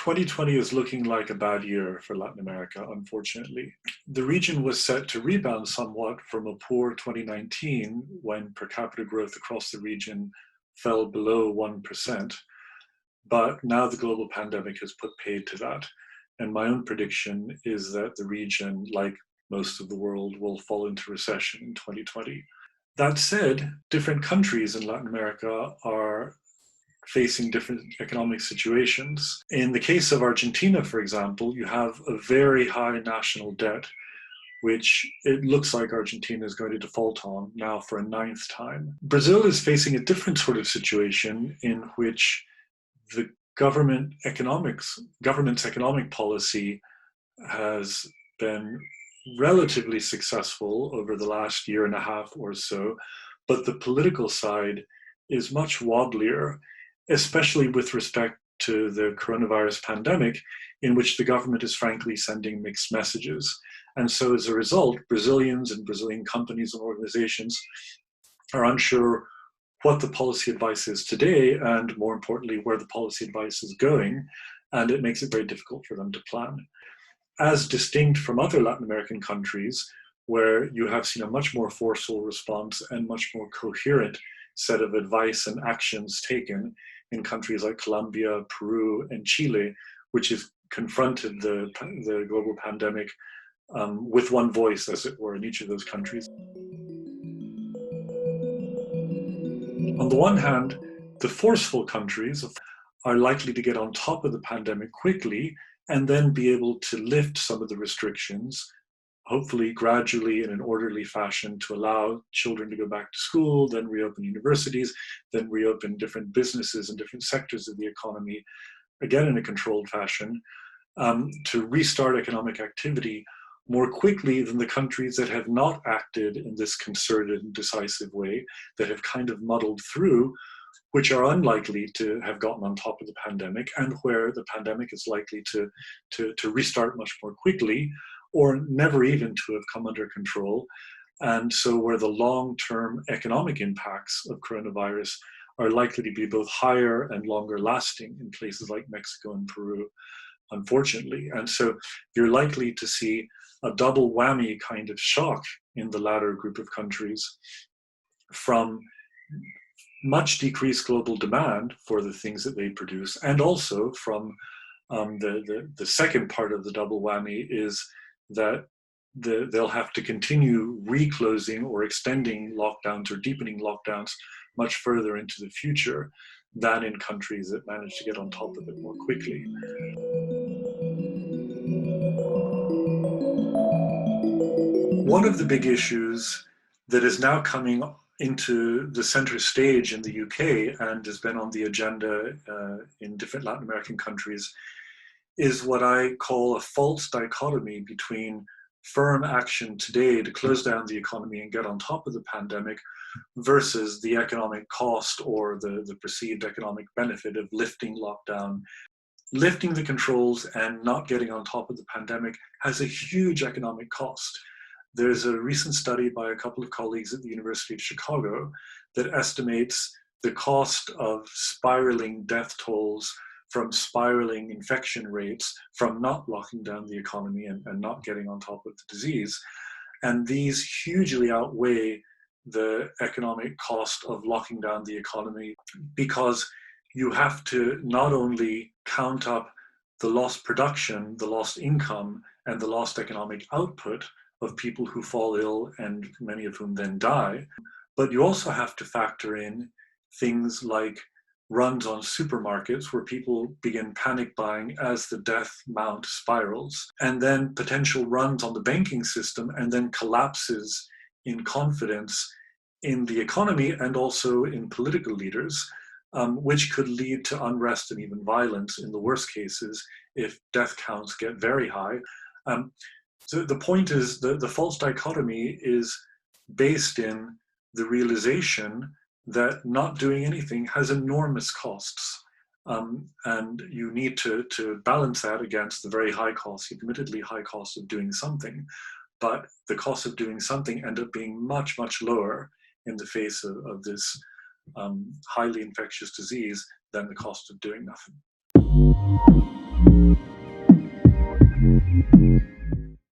2020 is looking like a bad year for Latin America, unfortunately. The region was set to rebound somewhat from a poor 2019 when per capita growth across the region fell below 1%. But now the global pandemic has put paid to that. And my own prediction is that the region, like most of the world, will fall into recession in 2020. That said, different countries in Latin America are facing different economic situations. In the case of Argentina, for example, you have a very high national debt, which it looks like Argentina is going to default on now for a 9th time. Brazil is facing a different sort of situation in which the government's economic policy has been relatively successful over the last year and a half or so, but the political side is much wobblier, especially with respect to the coronavirus pandemic, in which the government is frankly sending mixed messages. And so as a result, Brazilians and Brazilian companies and organizations are unsure what the policy advice is today, and more importantly, where the policy advice is going, and it makes it very difficult for them to plan. As distinct from other Latin American countries, where you have seen a much more forceful response and much more coherent set of advice and actions taken in countries like Colombia, Peru, and Chile, which has confronted the global pandemic with one voice, as it were, in each of those countries. On the one hand, the forceful countries are likely to get on top of the pandemic quickly and then be able to lift some of the restrictions, hopefully gradually in an orderly fashion, to allow children to go back to school, then reopen universities, then reopen different businesses and different sectors of the economy, again in a controlled fashion, to restart economic activity more quickly than the countries that have not acted in this concerted and decisive way, that have kind of muddled through, which are unlikely to have gotten on top of the pandemic, and where the pandemic is likely to restart much more quickly, or never even to have come under control. And so where the long-term economic impacts of coronavirus are likely to be both higher and longer lasting in places like Mexico and Peru, unfortunately. And so you're likely to see a double whammy kind of shock in the latter group of countries, from much decreased global demand for the things that they produce, and also from the second part of the double whammy is that they'll have to continue reclosing or extending lockdowns or deepening lockdowns much further into the future than in countries that manage to get on top of it more quickly. One of the big issues that is now coming into the center stage in the UK and has been on the agenda in different Latin American countries is what I call a false dichotomy between firm action today to close down the economy and get on top of the pandemic versus the economic cost or the perceived economic benefit of lifting lockdown. Lifting the controls and not getting on top of the pandemic has a huge economic cost. There's a recent study by a couple of colleagues at the University of Chicago that estimates the cost of spiraling death tolls from spiraling infection rates from not locking down the economy and not getting on top of the disease. And these hugely outweigh the economic cost of locking down the economy, because you have to not only count up the lost production, the lost income, and the lost economic output of people who fall ill and many of whom then die, but you also have to factor in things like runs on supermarkets where people begin panic buying as the death mount spirals, and then potential runs on the banking system, and then collapses in confidence in the economy and also in political leaders, which could lead to unrest and even violence in the worst cases if death counts get very high. So the point is that the false dichotomy is based in the realization that not doing anything has enormous costs. And you need to balance that against the very high costs, the admittedly high cost of doing something. But the cost of doing something end up being much, much lower in the face of this highly infectious disease than the cost of doing nothing.